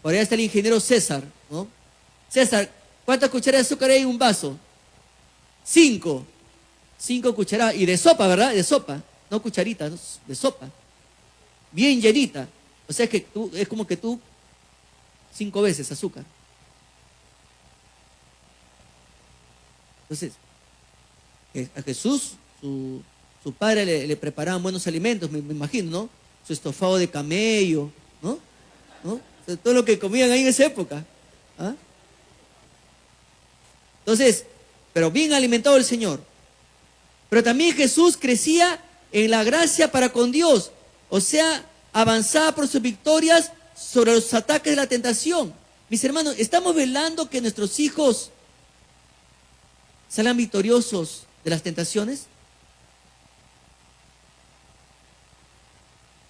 Por allá está el ingeniero César, ¿no? César, ¿cuántas cucharadas de azúcar hay en un vaso? 5. 5 cucharadas. Y de sopa, ¿verdad? De sopa. No cucharitas, no, de sopa. Bien llenita. O sea que es como que tú 5 veces azúcar. Entonces, a Jesús, su padre le preparaban buenos alimentos, me imagino, ¿no? Su estofado de camello, ¿no? O sea, todo lo que comían ahí en esa época. ¿Ah? Entonces, pero bien alimentado el Señor. Pero también Jesús crecía en la gracia para con Dios. O sea, avanzaba por sus victorias sobre los ataques de la tentación. Mis hermanos, ¿estamos velando que nuestros hijos salgan victoriosos de las tentaciones?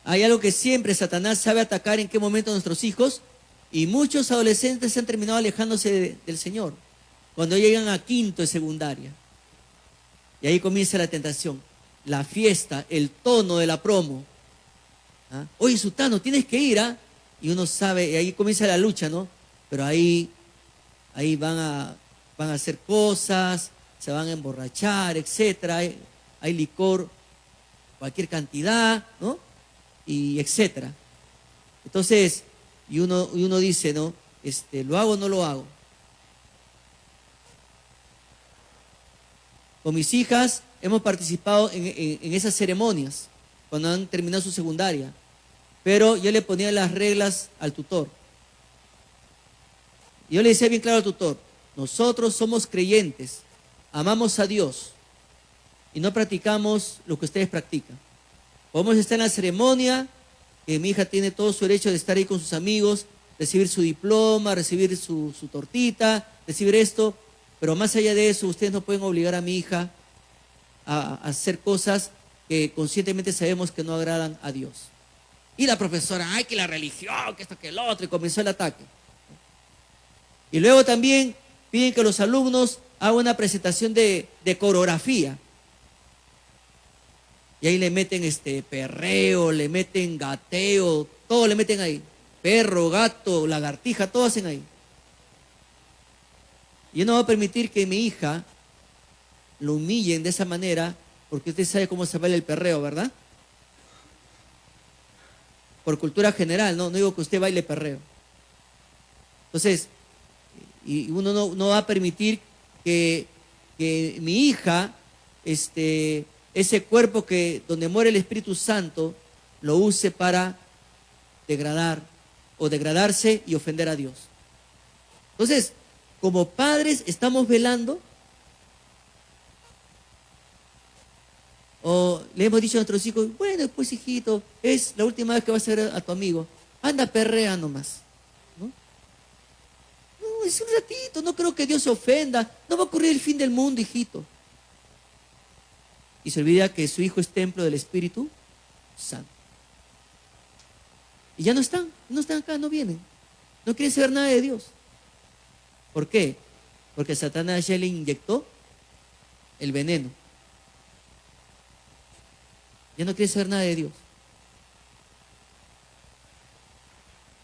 Hay algo que siempre Satanás sabe atacar en qué momento a nuestros hijos, y muchos adolescentes se han terminado alejándose del Señor cuando llegan a quinto de secundaria. Y ahí comienza la tentación, la fiesta, el tono de la promo. ¿Ah? Oye, Sutano, tienes que ir, ¿ah? Y uno sabe, y ahí comienza la lucha, ¿no? Pero ahí van a hacer cosas, se van a emborrachar, etcétera. Hay licor, cualquier cantidad, ¿no? Y etcétera. Entonces, y uno dice, ¿no? ¿Lo hago o no lo hago? Con mis hijas hemos participado en esas ceremonias cuando han terminado su secundaria, pero yo le ponía las reglas al tutor. Yo le decía bien claro al tutor: nosotros somos creyentes, amamos a Dios y no practicamos lo que ustedes practican. Podemos estar en la ceremonia, que mi hija tiene todo su derecho de estar ahí con sus amigos, recibir su diploma, recibir su tortita, recibir esto, pero más allá de eso, ustedes no pueden obligar a mi hija a hacer cosas que conscientemente sabemos que no agradan a Dios. Y la profesora, ay, que la religión, que esto, que el otro, y comenzó el ataque. Y luego también piden que los alumnos hagan una presentación de coreografía. Y ahí le meten perreo, le meten gateo, todo le meten ahí. Perro, gato, lagartija, todo hacen ahí. Y yo no voy a permitir que mi hija lo humillen de esa manera porque usted sabe cómo se baila el perreo, ¿verdad? Por cultura general, no digo que usted baile perreo. Entonces, y uno no va a permitir que mi hija, ese cuerpo donde muere el Espíritu Santo, lo use para degradar o degradarse y ofender a Dios. Entonces, como padres estamos velando, o le hemos dicho a nuestros hijos, bueno, pues hijito, es la última vez que vas a ver a tu amigo, anda perrea nomás. No, es un ratito, no creo que Dios se ofenda, no va a ocurrir el fin del mundo, hijito. Y se olvida que su hijo es templo del Espíritu Santo. Y ya no están acá, no vienen. No quieren saber nada de Dios. ¿Por qué? Porque Satanás ya le inyectó el veneno. Ya no quiere saber nada de Dios.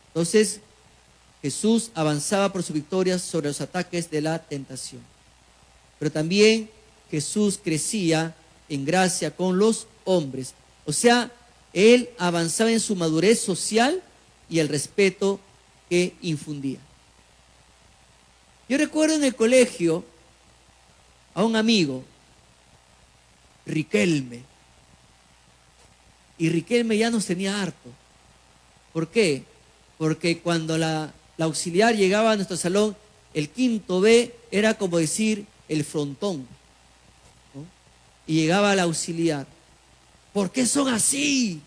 Entonces, Jesús avanzaba por su victoria sobre los ataques de la tentación. Pero también Jesús crecía en gracia con los hombres. O sea, él avanzaba en su madurez social y el respeto que infundía. Yo recuerdo en el colegio a un amigo, Riquelme. Y Riquelme ya nos tenía harto. ¿Por qué? Porque cuando la auxiliar llegaba a nuestro salón, el quinto B era como decir el frontón, ¿no? Y llegaba la auxiliar. ¿Por qué son así?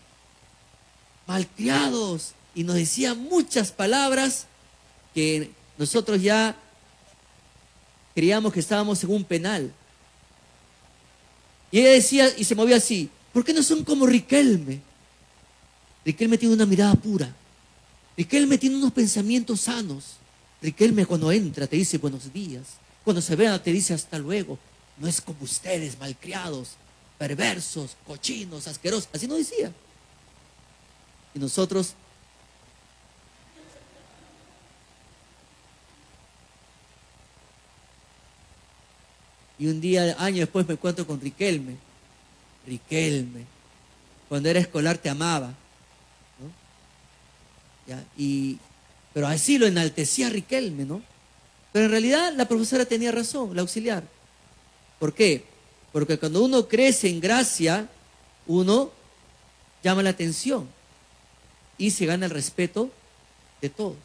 Malcriados. Y nos decía muchas palabras que nosotros ya creíamos que estábamos en un penal. Y ella decía, y se movía así, ¿por qué no son como Riquelme? Riquelme tiene una mirada pura. Riquelme tiene unos pensamientos sanos. Riquelme cuando entra te dice buenos días. Cuando se vea te dice hasta luego. No es como ustedes, malcriados, perversos, cochinos, asquerosos. Así nos decía. Y nosotros... Y un día, años después, me encuentro con Riquelme. Riquelme, cuando era escolar te amaba, ¿no? ¿Ya? Pero así lo enaltecía Riquelme, ¿no? Pero en realidad la profesora tenía razón, la auxiliar. ¿Por qué? Porque cuando uno crece en gracia, uno llama la atención y se gana el respeto de todos.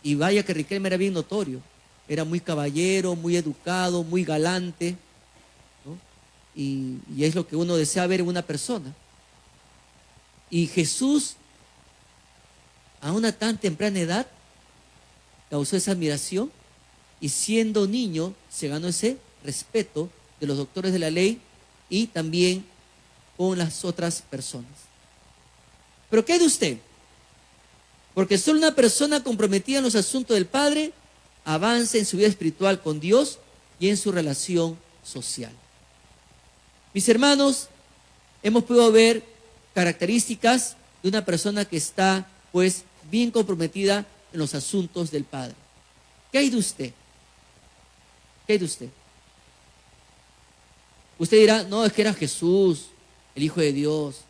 Y vaya que Riquelme era bien notorio. Era muy caballero, muy educado, muy galante, ¿no? Y es lo que uno desea ver en una persona. Y Jesús, a una tan temprana edad, causó esa admiración y siendo niño se ganó ese respeto de los doctores de la ley y también con las otras personas. Pero ¿qué hay de usted? Porque solo una persona comprometida en los asuntos del Padre avanza en su vida espiritual con Dios y en su relación social. Mis hermanos, hemos podido ver características de una persona que está, pues, bien comprometida en los asuntos del Padre. ¿Qué hay de usted? ¿Qué hay de usted? Usted dirá, no, es que era Jesús, el Hijo de Dios.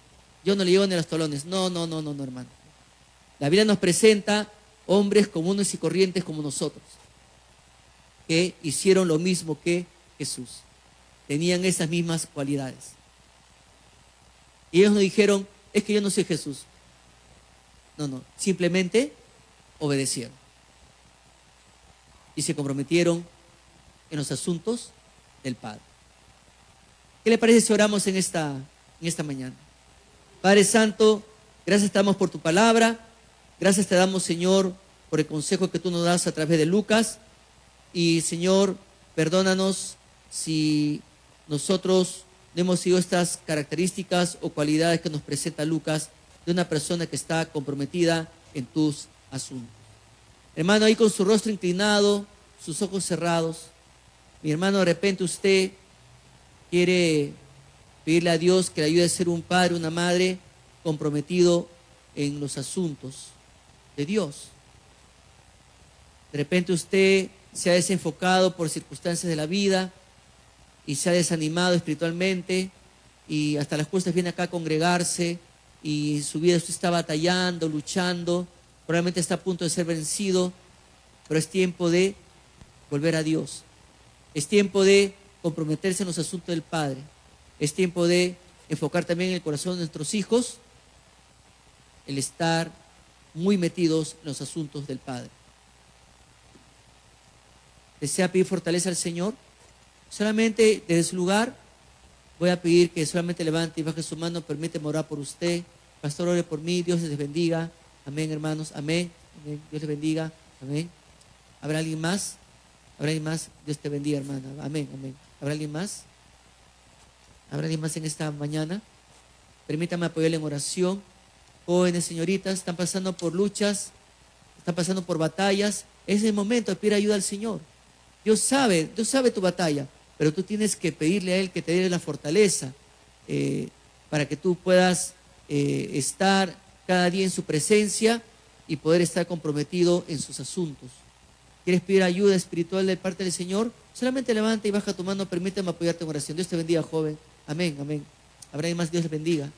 Yo no le llevo ni a los talones. No, hermano. La Biblia nos presenta hombres comunes y corrientes como nosotros, que hicieron lo mismo que Jesús. Tenían esas mismas cualidades. Y ellos no dijeron, es que yo no soy Jesús. No, simplemente obedecieron. Y se comprometieron en los asuntos del Padre. ¿Qué le parece si oramos en esta mañana? Padre Santo, gracias te damos por tu palabra. Gracias te damos, Señor, por el consejo que tú nos das a través de Lucas. Y, Señor, perdónanos si nosotros no hemos sido estas características o cualidades que nos presenta Lucas de una persona que está comprometida en tus asuntos. Hermano, ahí con su rostro inclinado, sus ojos cerrados, mi hermano, de repente usted quiere pedirle a Dios que le ayude a ser un padre, una madre comprometido en los asuntos de Dios. De repente usted se ha desenfocado por circunstancias de la vida y se ha desanimado espiritualmente y hasta las costas viene acá a congregarse y su vida usted está batallando, luchando, probablemente está a punto de ser vencido, pero es tiempo de volver a Dios. Es tiempo de comprometerse en los asuntos del Padre. Es tiempo de enfocar también en el corazón de nuestros hijos el estar muy metidos en los asuntos del Padre. ¿Desea pedir fortaleza al Señor? Solamente desde su lugar voy a pedir que solamente levante y baje su mano. Permíteme orar por usted. Pastor, ore por mí. Dios les bendiga. Amén, hermanos. Amén. Amén. Dios les bendiga. Amén. ¿Habrá alguien más? ¿Habrá alguien más? Dios te bendiga, hermana. Amén, amén. ¿Habrá alguien más? ¿Habrá alguien más en esta mañana? Permítame apoyarle en oración. Jóvenes, señoritas, están pasando por luchas, están pasando por batallas. Es el momento de pedir ayuda al Señor. Dios sabe tu batalla, pero tú tienes que pedirle a Él que te dé la fortaleza para que tú puedas estar cada día en su presencia y poder estar comprometido en sus asuntos. ¿Quieres pedir ayuda espiritual de parte del Señor? Solamente levanta y baja tu mano, permíteme apoyarte en oración. Dios te bendiga, joven. Amén, amén. ¿Habrá alguien más? Dios les bendiga.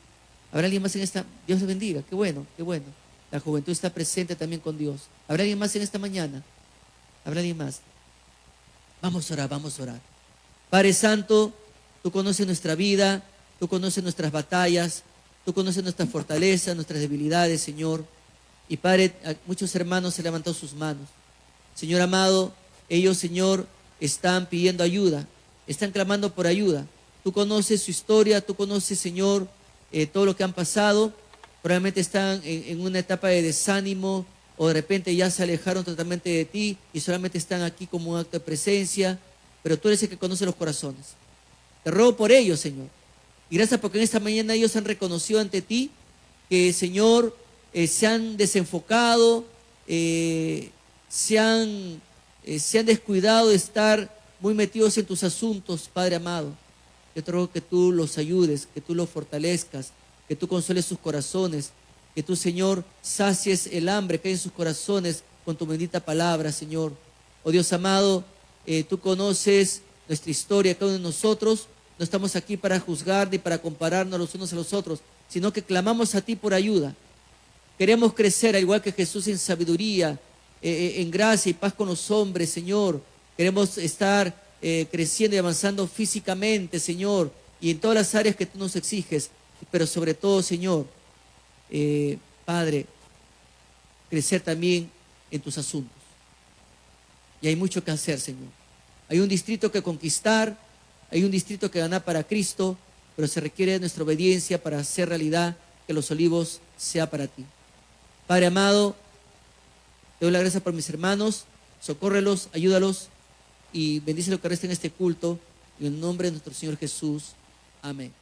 ¿Habrá alguien más en esta? Dios les bendiga. Qué bueno, qué bueno. La juventud está presente también con Dios. ¿Habrá alguien más en esta mañana? ¿Habrá alguien más? Vamos a orar, vamos a orar. Padre Santo, tú conoces nuestra vida, tú conoces nuestras batallas, tú conoces nuestras fortalezas, nuestras debilidades, Señor. Y Padre, muchos hermanos se han levantado sus manos. Señor amado, ellos, Señor, están pidiendo ayuda, están clamando por ayuda. Tú conoces su historia, tú conoces, Señor, todo lo que han pasado. Probablemente están en una etapa de desánimo o de repente ya se alejaron totalmente de ti y solamente están aquí como un acto de presencia, pero tú eres el que conoce los corazones. Te ruego por ellos, Señor. Y gracias porque en esta mañana ellos han reconocido ante ti que, Señor, se han desenfocado, se han descuidado de estar muy metidos en tus asuntos, Padre amado. Yo te ruego que tú los ayudes, que tú los fortalezcas, que tú consueles sus corazones, que tú, Señor, sacies el hambre que hay en sus corazones con tu bendita palabra, Señor. Oh Dios amado, tú conoces nuestra historia, cada uno de nosotros. No estamos aquí para juzgar ni para compararnos los unos a los otros, sino que clamamos a ti por ayuda. Queremos crecer, al igual que Jesús, en sabiduría, en gracia y paz con los hombres, Señor. Queremos estar creciendo y avanzando físicamente, Señor, y en todas las áreas que tú nos exiges, pero sobre todo, Señor, Padre, crecer también en tus asuntos. Y hay mucho que hacer, Señor. Hay un distrito que conquistar, hay un distrito que ganar para Cristo, pero se requiere de nuestra obediencia para hacer realidad que Los Olivos sea para ti. Padre amado, te doy la gracia por mis hermanos, socórrelos, ayúdalos y bendice lo que resta en este culto. En el nombre de nuestro Señor Jesús. Amén.